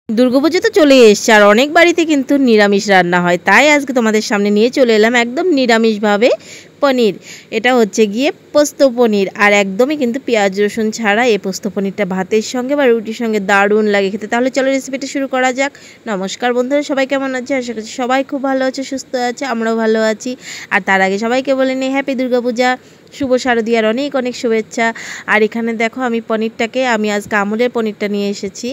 দুর্গাপুজো তো চলে এসছে আর অনেক বাড়িতে কিন্তু নিরামিষ রান্না হয়, তাই আজকে তোমাদের সামনে নিয়ে চলে এলাম একদম নিরামিষভাবে পনির। এটা হচ্ছে গিয়ে পোস্ত পনির, আর একদমই কিন্তু পেঁয়াজ রসুন ছাড়া এই পোস্ত পনিরটা ভাতের সঙ্গে বা রুটির সঙ্গে দারুণ লাগে খেতে। তাহলে চলো রেসিপিটা শুরু করা যাক। নমস্কার বন্ধুরা, সবাই কেমন আছে? আশা করছি সবাই খুব ভালো আছে, সুস্থ আছে, আমরাও ভালো আছি। আর তার আগে সবাইকে বলে নিই হ্যাপি দুর্গাপূজা, শুভ শারদীয়ার অনেক অনেক শুভেচ্ছা। আর এখানে দেখো আমি পনিরটাকে আজকে আমুলের পনিরটা নিয়ে এসেছি।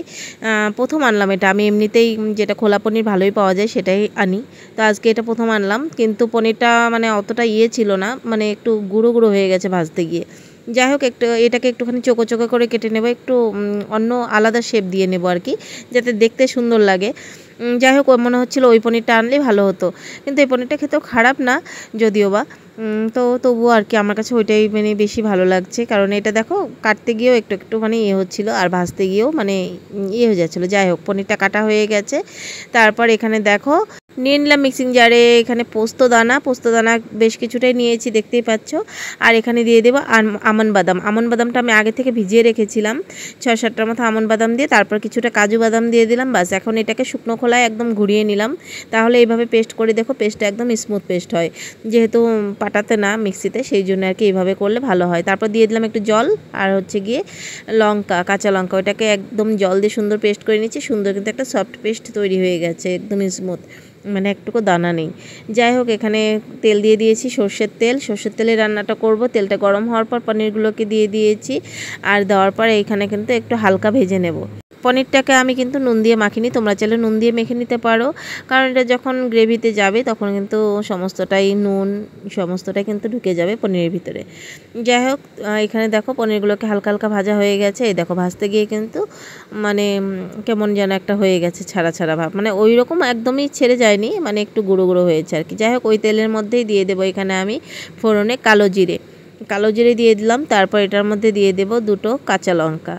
প্রথম আনলাম এটা, আমি এমনিতেই যেটা খোলা পনির ভালোই পাওয়া যায় সেটাই আনি, তো আজকে এটা প্রথম আনলাম। কিন্তু পনিরটা মানে অতটা ছিল না, মানে একটু গুঁড়ো গুঁড়ো হয়ে গেছে ভাজতে গিয়ে। যাই হোক, এটাকে একটুখানি চোখো চোখো করে কেটে নেবো, একটু অন্য আলাদা শেপ দিয়ে নেবো আর কি, যাতে দেখতে সুন্দর লাগে। যাই হোক, মনে হচ্ছিলো ওই পনিরটা আনলেই ভালো হতো, কিন্তু এই পনিরটা খেতেও খারাপ না যদিও বা, তো তবুও আর কি আমার কাছে ওইটাই মানে বেশি ভালো লাগছে। কারণ এটা দেখো কাটতে গিয়েও একটু মানে হচ্ছিলো, আর ভাজতে গিয়েও মানে হয়ে যাচ্ছিলো। যাই হোক, পনিরটা কাটা হয়ে গেছে। তারপর এখানে দেখো নিয়ে নিলাম মিক্সিং জারে এখানে পোস্ত দানা বেশ কিছুটাই নিয়েছি, দেখতেই পাচ্ছ। আর এখানে দিয়ে দেবো আমন বাদামটা আমি আগে থেকে ভিজিয়ে রেখেছিলাম, 6-7টার মতো আমন বাদাম দিয়ে, তারপর কিছুটা কাজু বাদাম দিয়ে দিলাম। বাস এখন এটাকে শুকনো খোলায় একদম ঘুরিয়ে নিলাম। তাহলে এইভাবে পেস্ট করে দেখো, পেস্টটা একদম স্মুথ পেস্ট হয়, যেহেতু পাটাতে না মিক্সিতে, সেই জন্য আর কি এইভাবে করলে ভালো হয়। তারপর দিয়ে দিলাম একটু জল, আর হচ্ছে গিয়ে কাঁচা লঙ্কা, ওইটাকে একদম জল দিয়ে সুন্দর পেস্ট করে নিচ্ছি। সুন্দর কিন্তু একটা সফট পেস্ট তৈরি হয়ে গেছে, একদম স্মুথ, মানে একটুকু দানা নেই। যাই হোক, এখানে তেল দিয়ে দিয়েছি, সর্ষের তেলে রান্নাটা করব। তেলটা গরম হওয়ার পর পনিরগুলোকে দিয়ে দিয়েছি, আর দেওয়ার পর এইখানে কিন্তু একটু হালকা ভেজে নেব। পনিরটাকে আমি কিন্তু নুন দিয়ে মাখিনি, তোমরা চাইলে নুন দিয়ে মেখে নিতে পারো, কারণ এটা যখন গ্রেভিতে যাবে তখন কিন্তু সমস্তটাই কিন্তু ঢুকে যাবে পনিরের ভিতরে। যাই হোক, এখানে দেখো পনিরগুলোকে হালকা হালকা ভাজা হয়ে গেছে। এই দেখো ভাজতে গিয়ে কিন্তু মানে কেমন যেন একটা হয়ে গেছে, ছাড়া ছাড়া ভাব, মানে ওই রকম একদমই ছেড়ে যায়নি, মানে একটু গুঁড়ো গুঁড়ো হয়েছে আর কি। যাই হোক, ওই তেলের মধ্যেই দিয়ে দেবো এখানে আমি ফোড়নে কালো জিরে দিয়ে দিলাম। তারপর এটার মধ্যে দিয়ে দেব 2টো কাঁচা লঙ্কা,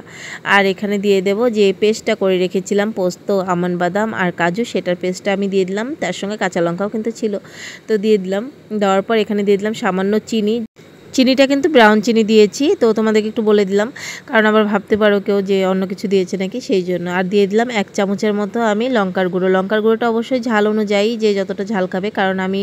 আর এখানে দিয়ে দেব যে পেস্টটা করে রেখেছিলাম পোস্ত, আমন্ড বাদাম আর কাজু, সেটার পেস্টটা আমি দিয়ে দিলাম। তার সঙ্গে কাঁচা লঙ্কাও কিন্তু ছিল, তো দিয়ে দিলাম। দেওয়ার পর এখানে দিয়ে দিলাম সামান্য চিনিটা কিন্তু ব্রাউন চিনি দিয়েছি, তো তোমাদেরকে একটু বলে দিলাম, কারণ আবার ভাবতে পারো কেউ যে অন্য কিছু দিয়েছে নাকি, সেই জন্য। আর দিয়ে দিলাম 1 চামচের মতো আমি লঙ্কার গুঁড়োটা অবশ্যই ঝাল অনুযায়ী, যে যতটা ঝাল খাবে, কারণ আমি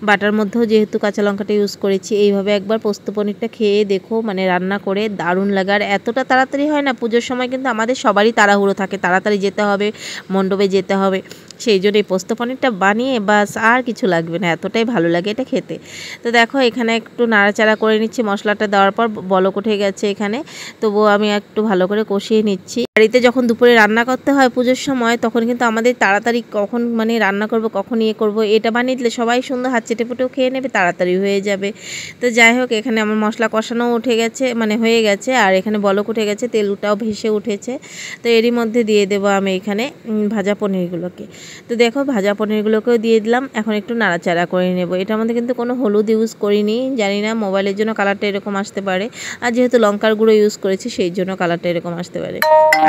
বাটার মধ্যেও যেহেতু কাঁচা লঙ্কাটা ইউজ করেছি। এইভাবে একবার পোস্ত পনিরটা খেয়ে দেখো, মানে রান্না করে দারুণ লাগে। আর এতটা তাড়াতাড়ি হয় না, পুজোর সময় কিন্তু আমাদের সবারই তাড়াহুড়ো থাকে, তাড়াতাড়ি যেতে হবে, মণ্ডপে যেতে হবে, সেই জন্য এই পোস্ত পনিরটা বানিয়ে বাস আর কিছু লাগবে না, এতটাই ভালো লাগে এটা খেতে। তো দেখো এখানে একটু নাড়াচাড়া করে নিচ্ছি, মশলাটা দেওয়ার পর বলক উঠে গেছে এখানে, তবুও আমি একটু ভালো করে কষিয়ে নিচ্ছি। বাড়িতে যখন দুপুরে রান্না করতে হয় পুজোর সময়, তখন কিন্তু আমাদের তাড়াতাড়ি কখন মানে রান্না করব, কখন করব, এটা বানিয়ে দিলে সবাই সুন্দর হাত চেটেপুটেও খেয়ে নেবে, তাড়াতাড়ি হয়ে যাবে। তো যাই হোক, এখানে আমার মশলা কষানো উঠে গেছে, মানে হয়ে গেছে, আর এখানে বলক উঠে গেছে, তেলটাও ভেসে উঠেছে। তো এরই মধ্যে দিয়ে দেবো আমি এখানে ভাজা পনিরগুলোকে। তো দেখো ভাজা পনিরগুলোকেও দিয়ে দিলাম, এখন একটু নাড়াচাড়া করে নেব। এটার মধ্যে কিন্তু কোনো হলুদ ইউজ করিনি, জানি না মোবাইলের জন্য কালারটা এরকম আসতে পারে, আর যেহেতু লঙ্কার গুঁড়ো ইউজ করেছি সেই জন্য কালারটা এরকম আসতে পারে।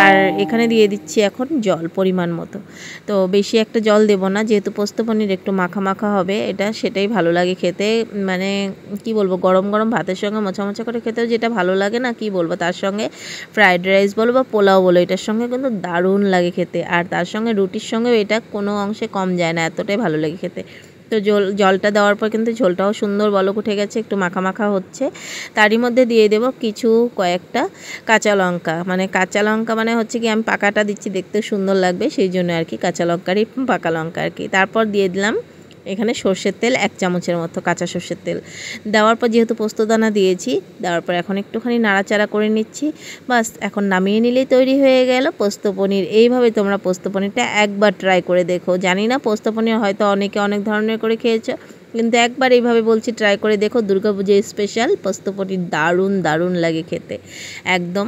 আর এখানে দিয়ে দিচ্ছি এখন জল পরিমাণ মতো, তো বেশি একটা জল দেব না, যেহেতু পোস্ত পনির একটু মাখা মাখা হবে এটা, সেটাই ভালো লাগে খেতে। মানে কি বলবো, গরম গরম ভাতের সঙ্গে মোচা মোচা করে খেতেও যেটা ভালো লাগে না, কি বলবো, তার সঙ্গে ফ্রাইড রাইস বলো বা পোলাও বলো, এটার সঙ্গে কিন্তু দারুণ লাগে খেতে। আর তার সঙ্গে রুটির সঙ্গেও এটা কোনো অংশে কম যায় না, এতটাই ভালো লাগে খেতে। তো জলটা দেওয়ার পর কিন্তু ঝোলটাও সুন্দর বলক উঠে গেছে, একটু মাখা মাখা হচ্ছে। তারই মধ্যে দিয়ে দেব কয়েকটা কাঁচা লঙ্কা, মানে হচ্ছে কি আমি পাকাটা দিচ্ছি, দেখতে সুন্দর লাগবে সেই জন্য আর কি, কাঁচা লঙ্কারই পাকা লঙ্কা আর কি। তারপর দিয়ে দিলাম এখানে সর্ষের তেল 1 চামচের মতো, কাঁচা সর্ষের তেল। দেওয়ার পর যেহেতু পোস্তদানা দিয়েছি, দেওয়ার পর এখন একটুখানি নাড়াচাড়া করে নিচ্ছি। বাস এখন নামিয়ে নিলেই তৈরি হয়ে গেল পোস্ত পনির। এইভাবে তোমরা পোস্ত পনিরটা একবার ট্রাই করে দেখো। জানি না পোস্ত পনির হয়তো অনেকে অনেক ধরনের করে খেয়েছো, কিন্তু একবার এইভাবে বলছি ট্রাই করে দেখো। দুর্গাপুজোয় স্পেশাল পোস্ত পনির দারুণ দারুণ লাগে খেতে, একদম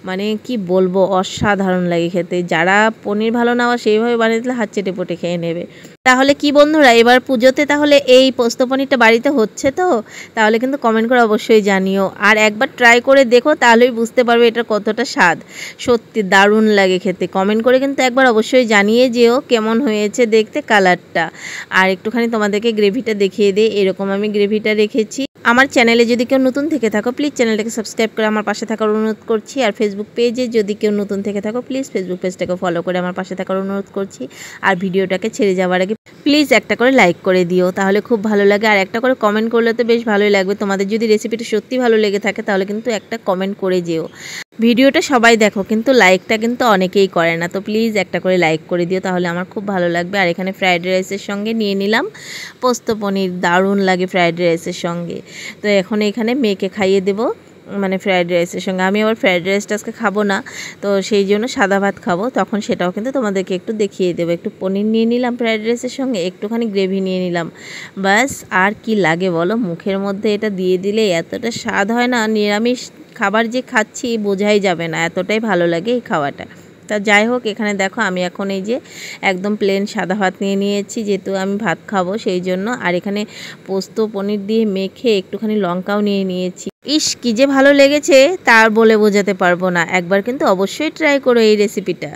মানে কি বলবো, অসাধারণ লাগে খেতে। যারা পনির ভালো না সেইভাবে বানিয়ে দিলে হাত চেটে পটে খেয়ে নেবে। তাহলে কি বন্ধুরা, এবার পুজোতে তাহলে এই পোস্ত পনিরটা বাড়িতে হচ্ছে তো, তাহলে কিন্তু কমেন্ট করে অবশ্যই জানিও, আর একবার ট্রাই করে দেখো, তাহলেই বুঝতে পারবে এটা কতটা স্বাদ, সত্যি দারুণ লাগে খেতে। কমেন্ট করে কিন্তু একবার অবশ্যই জানিয়ে যেও কেমন হয়েছে দেখতে কালারটা। আর একটুখানি তোমাদেরকে গ্রেভিটা দেখিয়ে দিই, এরকম আমি গ্রেভিটা রেখেছি। আমার চ্যানেলে যদি কেউ নতুন থেকে থাকো প্লিজ চ্যানেলটাকে সাবস্ক্রাইব করে আমার পাশে থাকার অনুরোধ করছি। আর ফেসবুক পেজে যদি কেউ নতুন থেকে থাকো প্লিজ ফেসবুক পেজটাকে ফলো করে আমার পাশে থাকার অনুরোধ করছি। আর ভিডিওটাকে ছেড়ে যাওয়ার আগে প্লিজ একটা করে লাইক করে দিও, তাহলে খুব ভালো লাগে। আর একটা করে কমেন্ট করলে তো বেশ ভালোই লাগবে। তোমাদের যদি রেসিপিটা সত্যি ভালো লেগে থাকে তাহলে কিন্তু একটা কমেন্ট করে যেও। ভিডিওটা সবাই দেখো কিন্তু লাইকটা কিন্তু অনেকেই করে না, তো প্লিজ একটা করে লাইক করে দিও, তাহলে আমার খুব ভালো লাগবে। আর এখানে ফ্রাইড রাইসের সঙ্গে নিয়ে নিলাম পোস্ত পনির, দারুণ লাগে ফ্রাইড রাইসের সঙ্গে। তো এখন এখানে মেয়েকে খাইয়ে দেবো মানে ফ্রাইড রাইসের সঙ্গে। আমি আবার ফ্রাইড রাইসটা আজকে খাবো না, তো সেই জন্য সাদা ভাত খাবো, তখন সেটাও কিন্তু তোমাদেরকে একটু দেখিয়ে দেবো। একটু পনির নিয়ে নিলাম ফ্রাইড রাইসের সঙ্গে, একটুখানি গ্রেভি নিয়ে নিলাম, ব্যাস। আর কি লাগে বলো, মুখের মধ্যে এটা দিয়ে দিলে এতটা স্বাদ হয় না, নিরামিষ খাবার যে খাচ্ছি বোঝাই যাবে না, এতটাই ভালো লাগে এই খাওয়াটা। তা যাই হোক, এখানে দেখো আমি এখন এই যে একদম প্লেন সাদা ভাত নিয়ে নিয়েছি, যেহেতু আমি ভাত খাবো সেই জন্য। আর এখানে পোস্ত পনির দিয়ে মেখে একটুখানি লঙ্কাও নিয়ে নিয়েছি। ইস, কি যে ভালো লেগেছে তার বলে বোঝাতে পারবো না। একবার কিন্তু অবশ্যই ট্রাই করো এই রেসিপিটা।